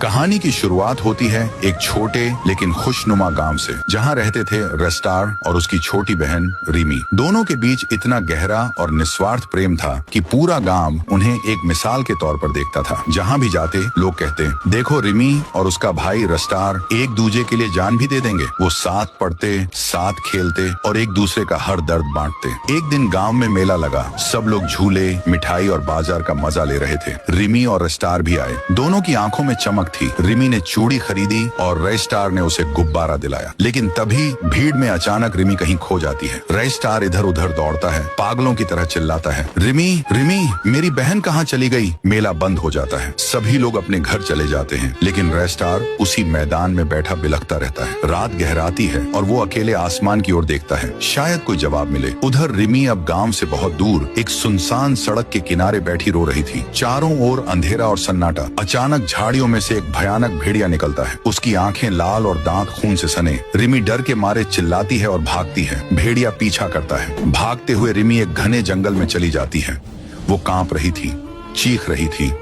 कहानी की शुरुआत होती है एक छोटे लेकिन खुशनुमा गांव से, जहां रहते थे रेस्टार और उसकी छोटी बहन रिमी। दोनों के बीच इतना गहरा और निस्वार्थ प्रेम था कि पूरा गांव उन्हें एक मिसाल के तौर पर देखता था। जहां भी जाते लोग कहते, देखो रिमी और उसका भाई रेस्टार एक दूसरे के लिए जान भी दे देंगे। वो साथ पढ़ते, साथ खेलते और एक दूसरे का हर दर्द बांटते। एक दिन गांव में मेला लगा। सब लोग झूले, मिठाई और बाजार का मजा ले रहे थे। रिमी और रेस्टार भी आए। दोनों की आंखों में चमक थी। रिमी ने चूड़ी खरीदी और रेस्टार ने उसे गुब्बारा दिलाया। लेकिन तभी भीड़ में अचानक रिमी कहीं खो जाती है। रेस्टार इधर उधर दौड़ता है, पागलों की तरह चिल्लाता है, रिमी रिमी मेरी बहन कहाँ चली गई। मेला बंद हो जाता है। सभी लोग अपने घर चले जाते हैं, लेकिन रेस्टार उसी मैदान में बैठा बिलखता रहता है। रात गहराती है और वो अकेले आसमान की ओर देखता है, शायद कोई जवाब मिले। उधर रिमी अब गांव से बहुत दूर एक सुनसान सड़क के किनारे बैठी रो रही थी। चारों ओर अंधेरा और सन्नाटा। अचानक झाड़ियों में से एक भयानक भेड़िया निकलता है। उसकी आंखें लाल और दांत खून से सने। रिमी डर के मारे चिल्लाती है और भागती है। भेड़िया पीछा करता है। भागते हुए रिमी एक घने जंगल में चली जाती है। वो कांप रही थी, चीख रही थी।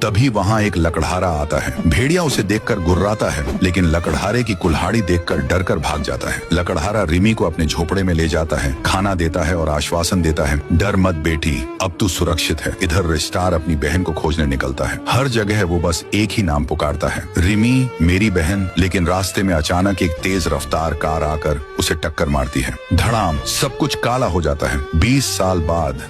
तभी वहाँ एक लकड़हारा आता है। भेड़िया उसे देखकर गुर्राता है, लेकिन लकड़हारे की कुल्हाड़ी देखकर डर कर भाग जाता है। लकड़हारा रिमी को अपने झोपड़े में ले जाता है, खाना देता है और आश्वासन देता है, डर मत बेटी, अब तू सुरक्षित है। इधर रेस्टार अपनी बहन को खोजने निकलता है। हर जगह वो बस एक ही नाम पुकारता है, रिमी मेरी बहन। लेकिन रास्ते में अचानक एक तेज रफ्तार कार आकर उसे टक्कर मारती है। धड़ाम, सब कुछ काला हो जाता है। 20 साल बाद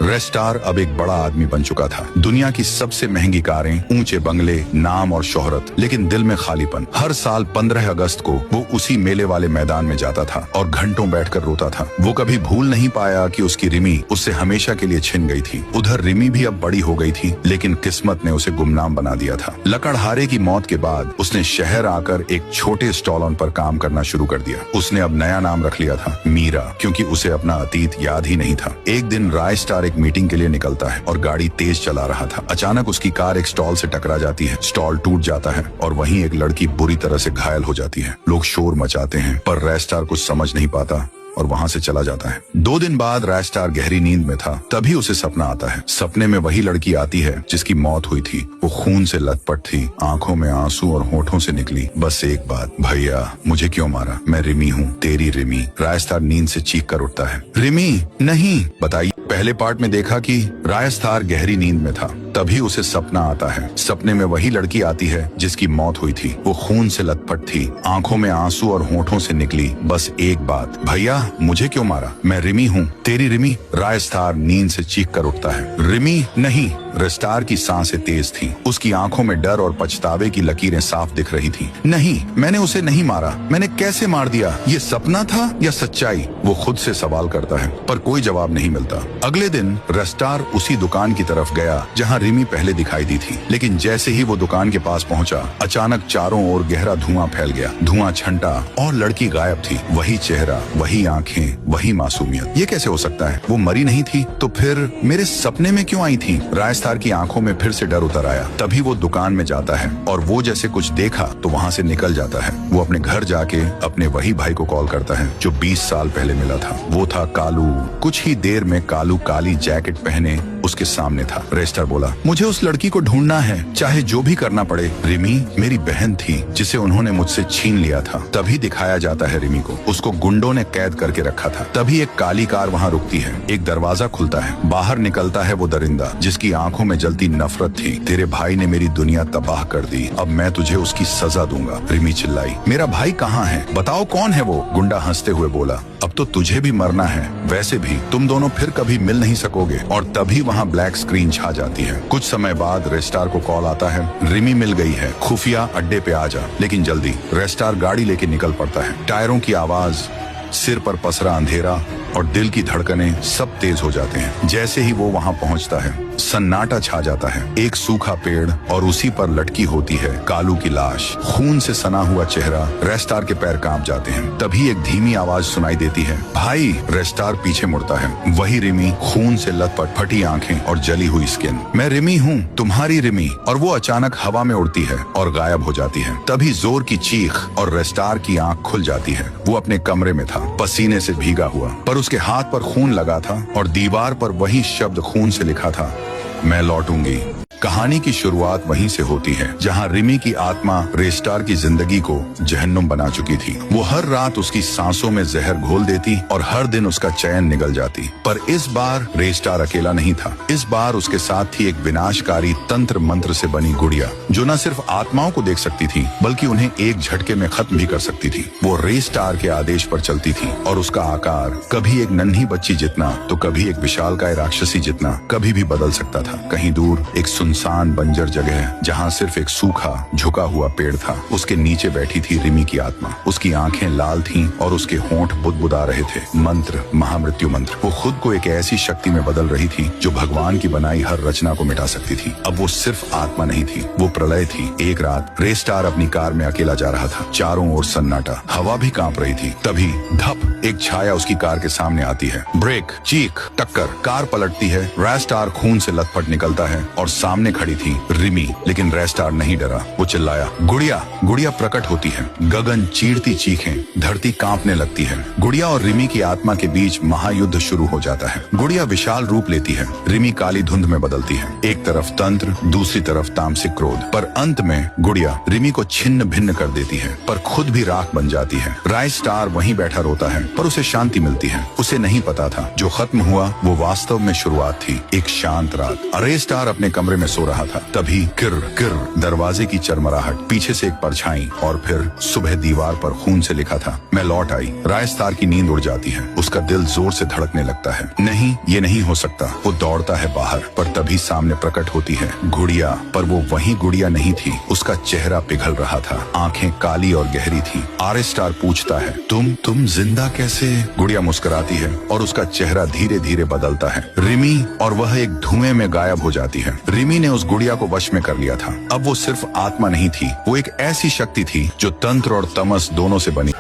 रेस्टार अब एक बड़ा आदमी बन चुका था। दुनिया की सबसे महंगी कारें, ऊंचे बंगले, नाम और शोहरत, लेकिन दिल में खालीपन। हर साल 15 अगस्त को वो उसी मेले वाले मैदान में जाता था और घंटों बैठकर रोता था। वो कभी भूल नहीं पाया कि उसकी रिमी उससे हमेशा के लिए छिन गई थी। उधर रिमी भी अब बड़ी हो गई थी, लेकिन किस्मत ने उसे गुमनाम बना दिया था। लकड़हारे की मौत के बाद उसने शहर आकर एक छोटे स्टॉल पर काम करना शुरू कर दिया। उसने अब नया नाम रख लिया था, मीरा, क्योंकि उसे अपना अतीत याद ही नहीं था। एक दिन रेस्टार एक मीटिंग के लिए निकलता है और गाड़ी तेज चला रहा था। अचानक उसकी कार एक स्टॉल से टकरा जाती है। स्टॉल टूट जाता है और वहीं एक लड़की बुरी तरह से घायल हो जाती है। लोग शोर मचाते हैं, पर रेस्टार कुछ समझ नहीं पाता और वहां से चला जाता है। 2 दिन बाद रेस्टार गहरी नींद में था। तभी उसे सपना आता है। सपने में वही लड़की आती है जिसकी मौत हुई थी। वो खून से लथपथ थी, आंखों में आंसू और होठों से निकली बस एक बात, भैया मुझे क्यों मारा, मैं रिमी हूँ, तेरी रिमी। रेस्टार नींद से चीख कर उठता है, रिमी नहीं। बताइए, पहले पार्ट में देखा कि रेस्टार गहरी नींद में था। तभी उसे सपना आता है। सपने में वही लड़की आती है जिसकी मौत हुई थी। वो खून से लथपथ थी, आंखों में आंसू और होठों से निकली बस एक बात, भैया मुझे क्यों मारा, मैं रिमी हूँ, तेरी रिमी। रेस्टार नींद से चीख कर उठता है, रिमी नहीं। रेस्टार की सांसें तेज थीं। उसकी आंखों में डर और पछतावे की लकीरें साफ दिख रही थीं। नहीं, मैंने उसे नहीं मारा। मैंने कैसे मार दिया? ये सपना था या सच्चाई? वो खुद से सवाल करता है, पर कोई जवाब नहीं मिलता। अगले दिन रेस्टार उसी दुकान की तरफ गया जहां रिमी पहले दिखाई दी थी। लेकिन जैसे ही वो दुकान के पास पहुंचा, अचानक चारों ओर गहरा धुआं फैल गया। धुआं छंटा और लड़की गायब थी। वही चेहरा, वही आंखें, वही मासूमियत। ये कैसे हो सकता है? वो मरी नहीं थी तो फिर मेरे सपने में क्यों आई थी? रेस्टार की आंखों में फिर से डर उतर आया। तभी वो दुकान में जाता है और वो जैसे कुछ देखा तो वहाँ से निकल जाता है। वो अपने घर जाके अपने वही भाई को कॉल करता है जो 20 साल पहले मिला था। वो था कालू। कुछ ही देर में कालू काली जैकेट पहने उसके सामने था। रेस्टार बोला, मुझे उस लड़की को ढूंढना है, चाहे जो भी करना पड़े। रिमी मेरी बहन थी जिसे उन्होंने मुझसे छीन लिया था। तभी दिखाया जाता है रिमी को। उसको गुंडों ने कैद करके रखा था। तभी एक काली कार वहाँ रुकती है। एक दरवाजा खुलता है। बाहर निकलता है वो दरिंदा जिसकी आंखों में जलती नफरत थी। तेरे भाई ने मेरी दुनिया तबाह कर दी, अब मैं तुझे उसकी सजा दूंगा। रिमी चिल्लाई, मेरा भाई कहाँ है? बताओ कौन है वो? गुंडा हंसते हुए बोला, अब तो तुझे भी मरना है। वैसे भी तुम दोनों फिर कभी मिल नहीं सकोगे। और तभी वहाँ ब्लैक स्क्रीन छा जाती है। कुछ समय बाद रेस्टार को कॉल आता है, रिमी मिल गई है, खुफिया अड्डे पे आ जा, लेकिन जल्दी। रेस्टार गाड़ी लेके निकल पड़ता है। टायरों की आवाज, सिर पर पसरा अंधेरा और दिल की धड़कनें सब तेज हो जाते हैं। जैसे ही वो वहाँ पहुँचता है, सन्नाटा छा जाता है। एक सूखा पेड़ और उसी पर लटकी होती है कालू की लाश, खून से सना हुआ चेहरा। रेस्टार के पैर कांप जाते हैं। तभी एक धीमी आवाज सुनाई देती है, भाई। रेस्टार पीछे मुड़ता है। वही रिमी, खून से लथपथ, फटी आंखें और जली हुई स्किन। मैं रिमी हूँ, तुम्हारी रिमी। और वो अचानक हवा में उड़ती है और गायब हो जाती है। तभी जोर की चीख और रेस्टार की आंख खुल जाती है। वो अपने कमरे में था, पसीने से भीगा हुआ, पर उसके हाथ पर खून लगा था और दीवार पर वही शब्द खून से लिखा था, मैं लौटूंगी। कहानी की शुरुआत वहीं से होती है जहाँ रिमी की आत्मा रेस्टार की जिंदगी को जहन्नुम बना चुकी थी। वो हर रात उसकी सांसों में जहर घोल देती और हर दिन उसका चैन निगल जाती। पर इस बार रेस्टार अकेला नहीं था। इस बार उसके साथ थी एक विनाशकारी तंत्र मंत्र से बनी गुड़िया, जो न सिर्फ आत्माओं को देख सकती थी बल्कि उन्हें एक झटके में खत्म भी कर सकती थी। वो रेस्टार के आदेश पर चलती थी और उसका आकार कभी एक नन्ही बच्ची जितना तो कभी एक विशालकाय राक्षसी जितना कभी भी बदल सकता था। कहीं दूर एक सुनसान बंजर जगह जहाँ सिर्फ एक सूखा झुका हुआ पेड़ था, उसके नीचे बैठी थी रिमी की आत्मा। उसकी आंखें लाल थीं और उसके होंठ बुदबुदा रहे थे। मंत्र, महामृत्यु मंत्र। वो खुद को एक ऐसी शक्ति में बदल रही थी जो भगवान की बनाई हर रचना को मिटा सकती थी। अब वो सिर्फ आत्मा नहीं थी, वो प्रलय थी। एक रात रेस्टार अपनी कार में अकेला जा रहा था। चारों ओर सन्नाटा, हवा भी कांप रही थी। तभी धप, एक छाया उसकी कार के सामने आती है। ब्रेक, चीख, टक्कर, कार पलटती है। रेस्टार खून से लथपथ निकलता है और सामने खड़ी थी रिमी। लेकिन रेस्टार नहीं डरा। वो चिल्लाया, गुड़िया। गुड़िया प्रकट होती है। गगन चीरती चीखें, धरती कांपने लगती है। गुड़िया और रिमी की आत्मा के बीच महायुद्ध शुरू हो जाता है। गुड़िया विशाल रूप लेती है, रिमी काली धुंध में बदलती है। एक तरफ तंत्र, दूसरी तरफ तामसिक क्रोध। पर अंत में गुड़िया रिमी को छिन्न भिन्न कर देती है, पर खुद भी राख बन जाती है। रेस्टार वहीं बैठा रोता है, पर उसे शांति मिलती है। उसे नहीं पता था जो खत्म हुआ वो वास्तव में शुरुआत थी। एक शांत रात, रेस्टार अपने कमरे में सो रहा था। तभी किर किर, दरवाजे की चरमराहट, पीछे से एक परछाई और फिर सुबह दीवार पर खून से लिखा था, मैं लौट आई। रेस्टार की नींद उड़ जाती है। उसका दिल जोर से धड़कने लगता है। नहीं, ये नहीं हो सकता। वो दौड़ता है बाहर, पर तभी सामने प्रकट होती है गुड़िया। पर वो वही गुड़िया नहीं थी। उसका चेहरा पिघल रहा था, आंखें काली और गहरी थी। रेस्टार पूछता है, तुम जिंदा कैसे? गुड़िया मुस्कुराती है और उसका चेहरा धीरे धीरे बदलता है। रिमी, और वह एक धुएं में गायब हो जाती है। रिमी ने उस गुड़िया को वश में कर लिया था। अब वो सिर्फ आत्मा नहीं थी, वो एक ऐसी शक्ति थी जो तंत्र और तमस दोनों से बनी।